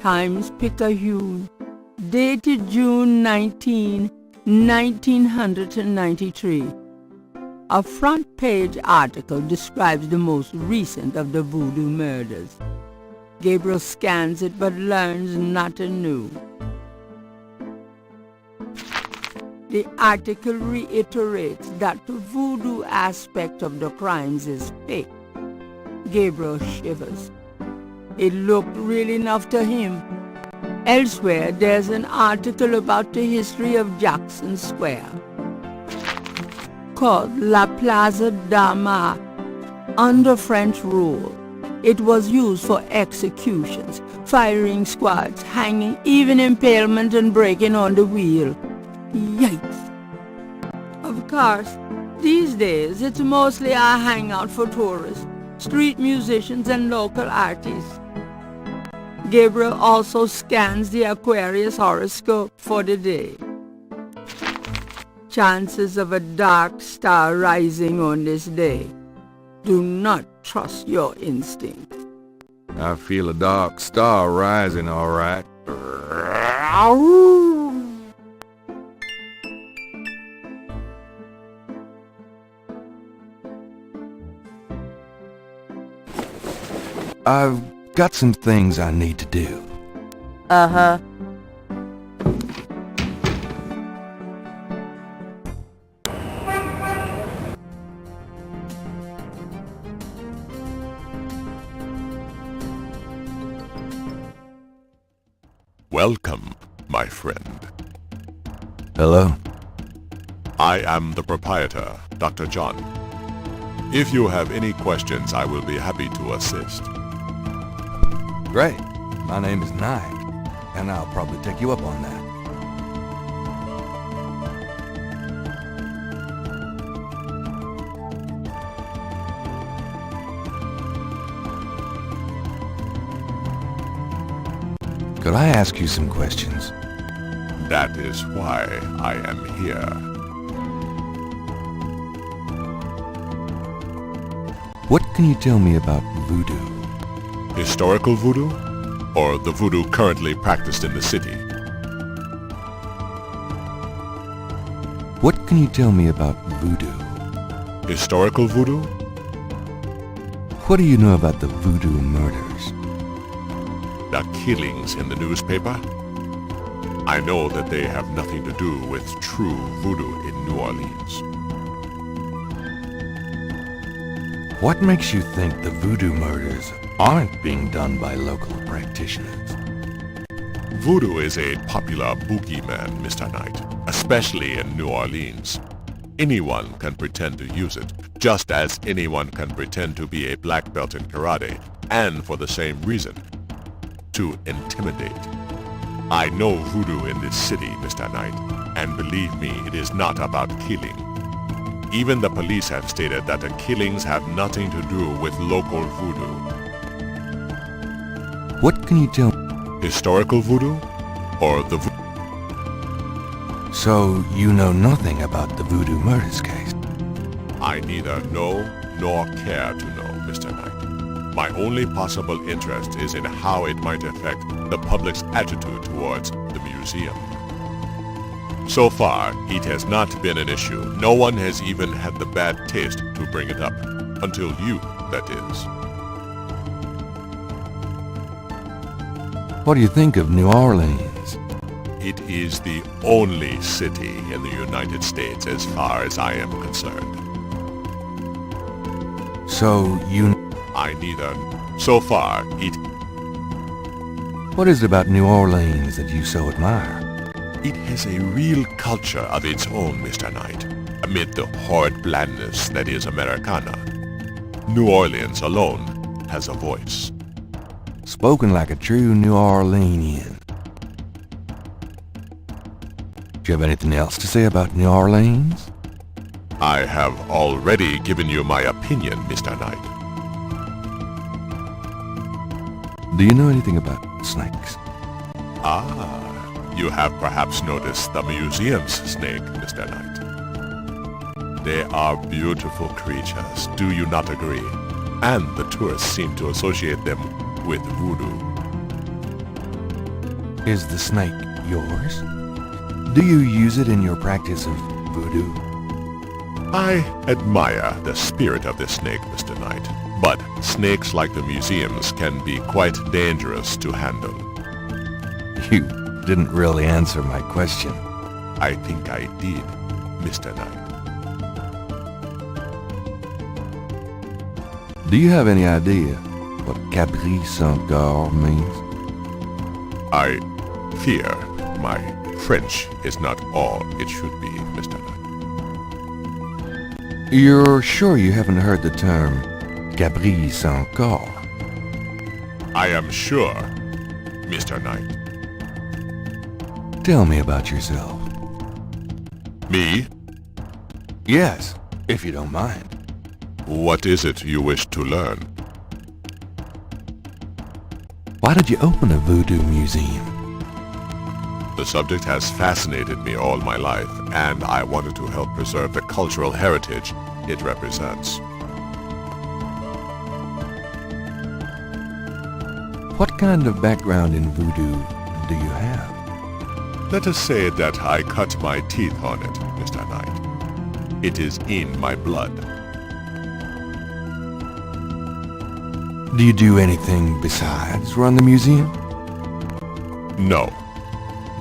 Times-Picayune, dated June 19, 1993. A front-page article describes the most recent of the voodoo murders. Gabriel scans it but learns nothing new. The article reiterates that the voodoo aspect of the crimes is fake. Gabriel shivers. It looked real enough to him. Elsewhere, there's an article about the history of Jackson Square, called La Plaza d'Armas. Under French rule, it was used for executions, firing squads, hanging, even impalement and breaking on the wheel. Yikes! Of course, these days it's mostly a hangout for tourists, street musicians and local artists. Gabriel also scans the Aquarius horoscope for the day. Chances of a dark star rising on this day. Do not trust your instinct. I feel a dark star rising, all right. I've got some things I need to do. Uh-huh. Welcome, my friend. Hello? I am the proprietor, Dr. John. If you have any questions, I will be happy to assist. Great. My name is Nike, and I'll probably take you up on that. Could I ask you some questions? That is why I am here. What can you tell me about voodoo? Historical voodoo? Or the voodoo currently practiced in the city? What can you tell me about voodoo? Historical voodoo? What do you know about the voodoo murders? The killings in the newspaper? I know that they have nothing to do with true voodoo in New Orleans. What makes you think the voodoo murders aren't being done by local practitioners? Voodoo is a popular boogeyman, Mr. Knight, especially in New Orleans. Anyone can pretend to use it, just as anyone can pretend to be a black belt in karate, and for the same reason, to intimidate. I know voodoo in this city, Mr. Knight, and believe me, it is not about killing. Even the police have stated that the killings have nothing to do with local voodoo. What can you tell me? Historical voodoo? Or the So you know nothing about the voodoo murders case? I neither know nor care to know, Mr. Knight. My only possible interest is in how it might affect the public's attitude towards the museum. So far, it has not been an issue. No one has even had the bad taste to bring it up. Until you, that is. What do you think of New Orleans? It is the only city in the United States as far as I am concerned. So you... I neither. So far, it... What is it about New Orleans that you so admire? It has a real culture of its own, Mr. Knight, amid the horrid blandness that is Americana. New Orleans alone has a voice. Spoken like a true New Orleanian. Do you have anything else to say about New Orleans? I have already given you my opinion, Mr. Knight. Do you know anything about snakes? Ah, you have perhaps noticed the museum's snake, Mr. Knight. They are beautiful creatures, do you not agree? And the tourists seem to associate them with voodoo. Is the snake yours? Do you use it in your practice of voodoo? I admire the spirit of the snake, Mr. Knight, but snakes like the museums can be quite dangerous to handle. You didn't really answer my question. I think I did, Mr. Knight. Do you have any idea what Cabri sans Gar means? I fear my French is not all it should be, Mr. Knight. You're sure you haven't heard the term Cabri sans Gar? I am sure, Mr. Knight. Tell me about yourself. Me? Yes, if you don't mind. What is it you wish to learn? Why did you open a voodoo museum? The subject has fascinated me all my life, and I wanted to help preserve the cultural heritage it represents. What kind of background in voodoo do you have? Let us say that I cut my teeth on it, Mr. Knight. It is in my blood. Do you do anything besides run the museum? No.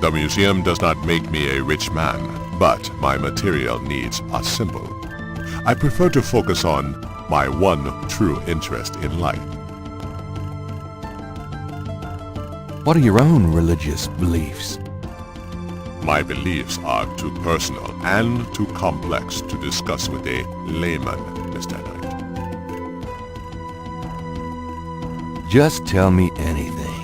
The museum does not make me a rich man, but my material needs are simple. I prefer to focus on my one true interest in life. What are your own religious beliefs? My beliefs are too personal and too complex to discuss with a layman, Mr. Knight. Just tell me anything.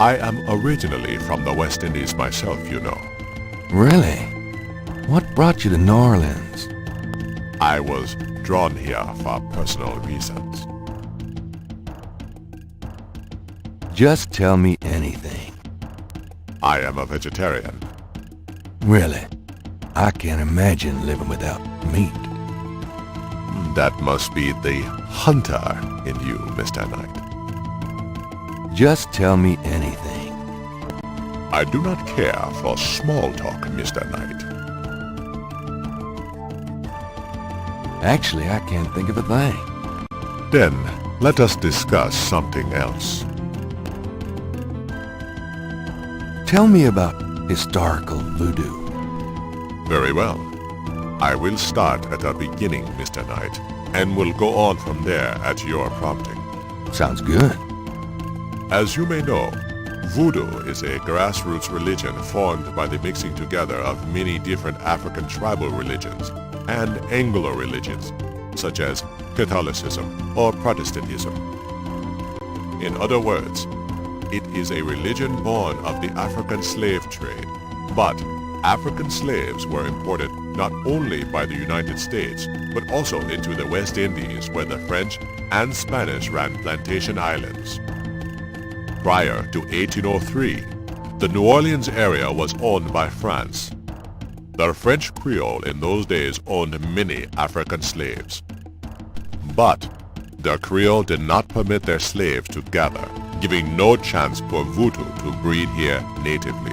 I am originally from the West Indies myself, you know. Really? What brought you to New Orleans? I was drawn here for personal reasons. Just tell me anything. I am a vegetarian. Really? I can't imagine living without meat. That must be the hunter in you, Mr. Knight. Just tell me anything. I do not care for small talk, Mr. Knight. Actually, I can't think of a thing. Then, let us discuss something else. Tell me about historical voodoo. Very well. I will start at the beginning, Mr. Knight, and will go on from there at your prompting. Sounds good. As you may know, Voodoo is a grassroots religion formed by the mixing together of many different African tribal religions and Anglo religions, such as Catholicism or Protestantism. In other words, it is a religion born of the African slave trade, but African slaves were imported not only by the United States, but also into the West Indies where the French and Spanish ran plantation islands. Prior to 1803, the New Orleans area was owned by France. The French Creole in those days owned many African slaves. But the Creole did not permit their slaves to gather, giving no chance for Voodoo to breed here natively.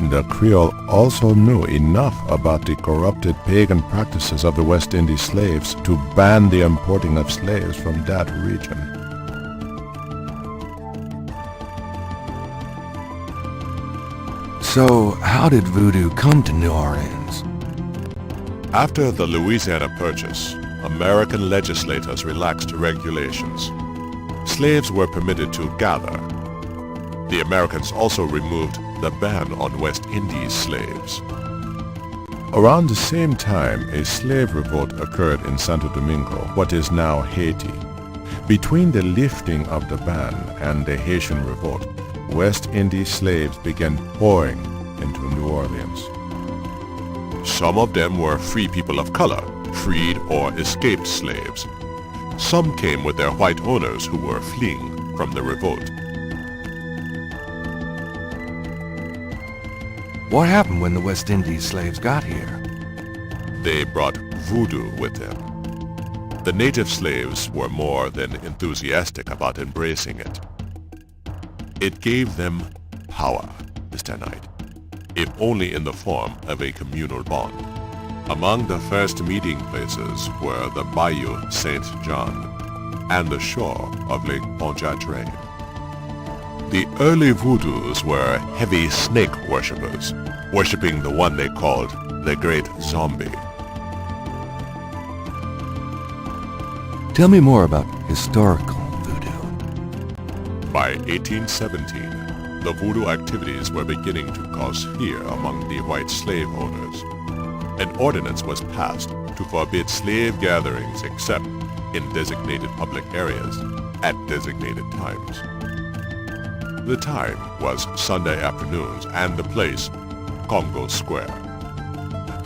The Creole also knew enough about the corrupted pagan practices of the West Indies slaves to ban the importing of slaves from that region. So, how did voodoo come to New Orleans? After the Louisiana Purchase, American legislators relaxed regulations. Slaves were permitted to gather. The Americans also removed the ban on West Indies slaves. Around the same time, a slave revolt occurred in Santo Domingo, what is now Haiti. Between the lifting of the ban and the Haitian revolt, West Indies slaves began pouring into New Orleans. Some of them were free people of color, freed or escaped slaves. Some came with their white owners who were fleeing from the revolt. What happened when the West Indies slaves got here? They brought voodoo with them. The native slaves were more than enthusiastic about embracing it. It gave them power, Mr. Knight, if only in the form of a communal bond. Among the first meeting places were the Bayou Saint John and the shore of Lake Pontchartrain. The early Voodoos were heavy snake worshippers, worshipping the one they called the Great Zombie. Tell me more about historical voodoo. By 1817, the voodoo activities were beginning to cause fear among the white slave owners. An ordinance was passed to forbid slave gatherings except in designated public areas at designated times. The time was Sunday afternoons and the place, Congo Square.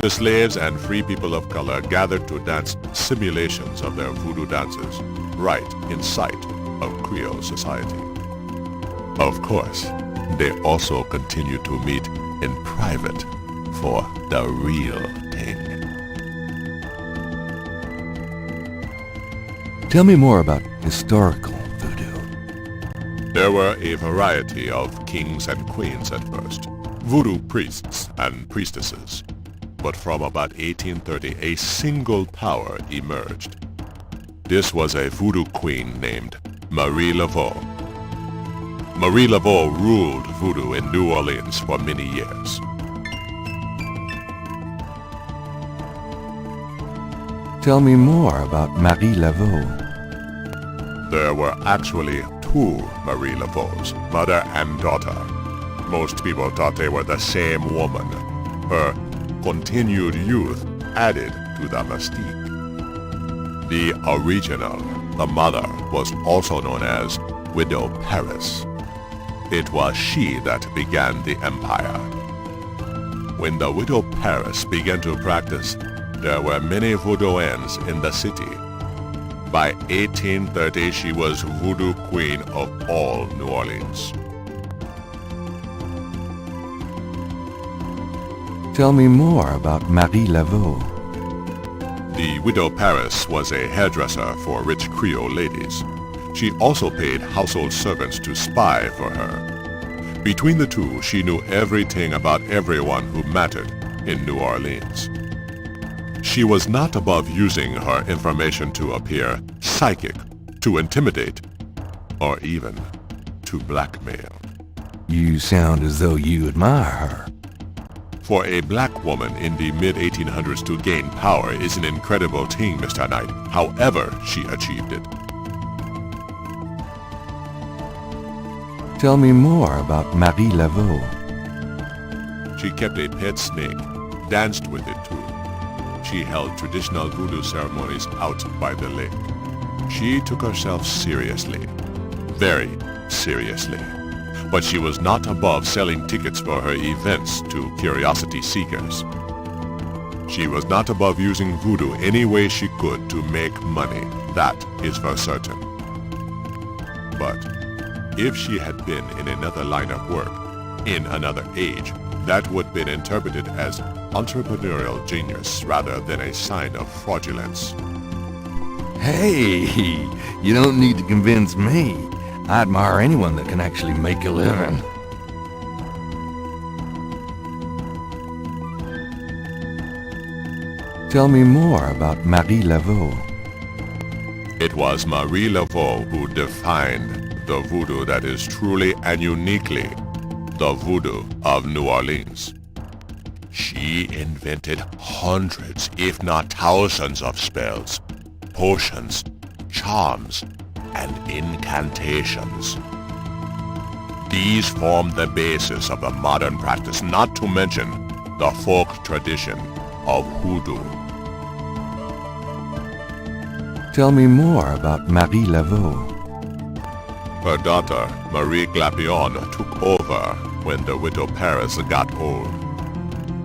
The slaves and free people of color gathered to dance simulations of their voodoo dances right in sight of Creole society. Of course, they also continued to meet in private for the real thing. Tell me more about historical voodoo. There were a variety of kings and queens at first, voodoo priests and priestesses. But from about 1830, a single power emerged. This was a voodoo queen named Marie Laveau. Marie Laveau ruled voodoo in New Orleans for many years. Tell me more about Marie Laveau. There were actually two Marie Laveaux, mother and daughter. Most people thought they were the same woman. Her continued youth added to the mystique. The original, the mother, was also known as Widow Paris. It was she that began the empire. When the Widow Paris began to practice, there were many voodooans in the city. By 1830, she was voodoo queen of all New Orleans. Tell me more about Marie Laveau. The Widow Paris was a hairdresser for rich Creole ladies. She also paid household servants to spy for her. Between the two, she knew everything about everyone who mattered in New Orleans. She was not above using her information to appear psychic, to intimidate, or even to blackmail. You sound as though you admire her. For a black woman in the mid-1800s to gain power is an incredible thing, Mr. Knight. However she achieved it. Tell me more about Marie Laveau. She kept a pet snake, danced with it too. She held traditional voodoo ceremonies out by the lake. She took herself seriously, very seriously. But she was not above selling tickets for her events to curiosity seekers. She was not above using voodoo any way she could to make money, that is for certain. But if she had been in another line of work, in another age, that would have been interpreted as entrepreneurial genius rather than a sign of fraudulence. Hey, you don't need to convince me. I admire anyone that can actually make a living. Tell me more about Marie Laveau. It was Marie Laveau who defined the voodoo that is truly and uniquely the voodoo of New Orleans. She invented hundreds, if not thousands of spells, potions, charms, and incantations. These form the basis of the modern practice, not to mention the folk tradition of hoodoo. Tell me more about Marie Laveau. Her daughter, Marie Glapion, took over when the Widow Paris got old.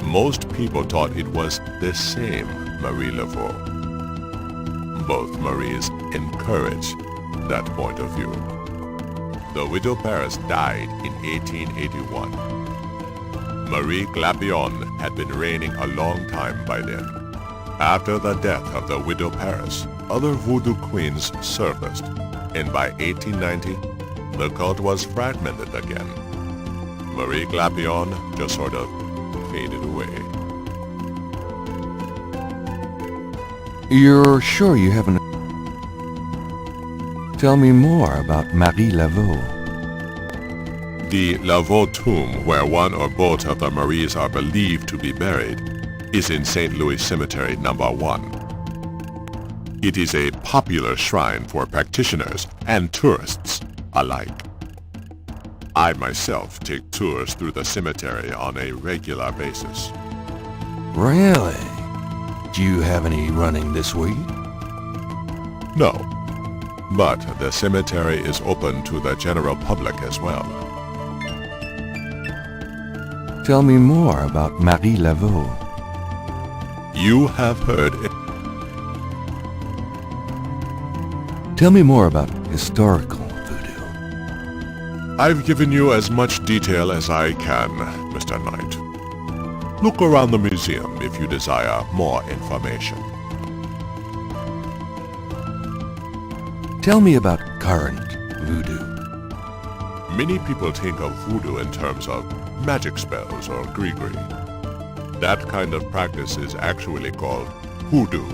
Most people thought it was the same Marie Laveau. Both Maries encouraged that point of view. The Widow Paris died in 1881. Marie Glapion had been reigning a long time by then. After the death of the Widow Paris, other voodoo queens surfaced, and by 1890, the cult was fragmented again. Marie Glapion just sort of faded away. You're sure you haven't... Tell me more about Marie Laveau. The Laveau tomb, where one or both of the Maries are believed to be buried, is in St. Louis Cemetery number 1. It is a popular shrine for practitioners and tourists alike. I myself take tours through the cemetery on a regular basis. Really? Do you have any running this week? No, but the cemetery is open to the general public as well. Tell me more about Marie Laveau. You have heard it. Tell me more about historical voodoo. I've given you as much detail as I can, Mr. Knight. Look around the museum if you desire more information. Tell me about current voodoo. Many people think of voodoo in terms of magic spells or grigri. That kind of practice is actually called hoodoo,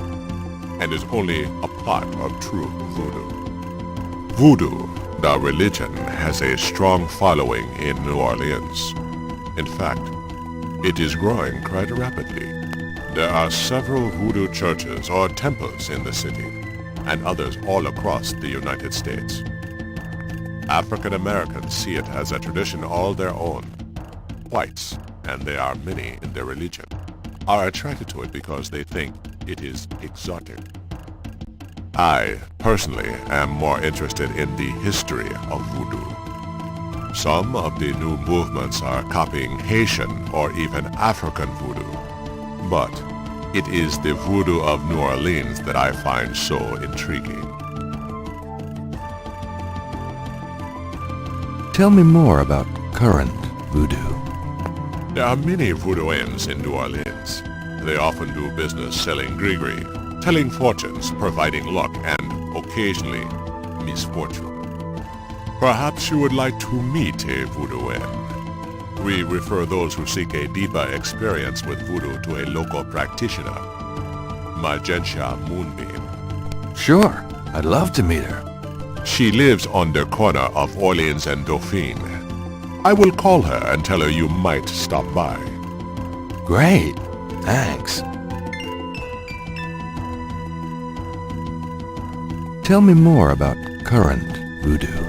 and is only a part of true voodoo. Voodoo, the religion, has a strong following in New Orleans. In fact, it is growing quite rapidly. There are several voodoo churches or temples in the city, and others all across the United States. African Americans see it as a tradition all their own. Whites, and there are many in their religion, are attracted to it because they think it is exotic. I, personally, am more interested in the history of voodoo. Some of the new movements are copying Haitian or even African voodoo, but it is the voodoo of New Orleans that I find so intriguing. Tell me more about current voodoo. There are many voodooians in New Orleans. They often do business selling grigri, telling fortunes, providing luck, and occasionally misfortune. Perhaps you would like to meet a voodooian. We refer those who seek a deeper experience with voodoo to a local practitioner, Magentia Moonbeam. Sure, I'd love to meet her. She lives on the corner of Orleans and Dauphine. I will call her and tell her you might stop by. Great, thanks. Tell me more about current voodoo.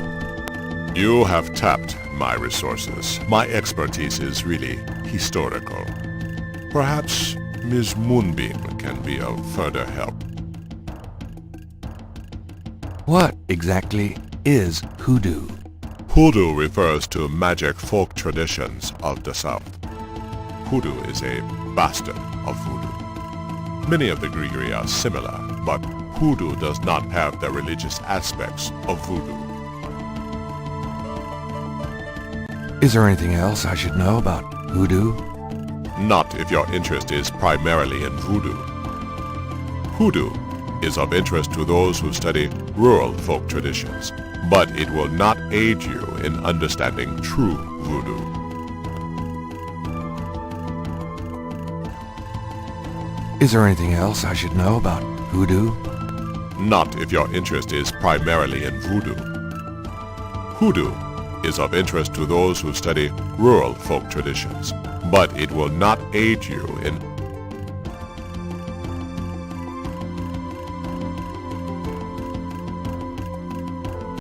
You have tapped my resources. My expertise is really historical. Perhaps Ms. Moonbeam can be of further help. What exactly is hoodoo? Hoodoo refers to magic folk traditions of the South. Hoodoo is a bastard of voodoo. Many of the grigri are similar, but hoodoo does not have the religious aspects of voodoo. Is there anything else I should know about hoodoo? Not if your interest is primarily in voodoo. Hoodoo is of interest to those who study rural folk traditions, but it will not aid you in understanding true voodoo. Is there anything else I should know about hoodoo? Not if your interest is primarily in voodoo. Hoodoo is of interest to those who study rural folk traditions, but it will not aid you in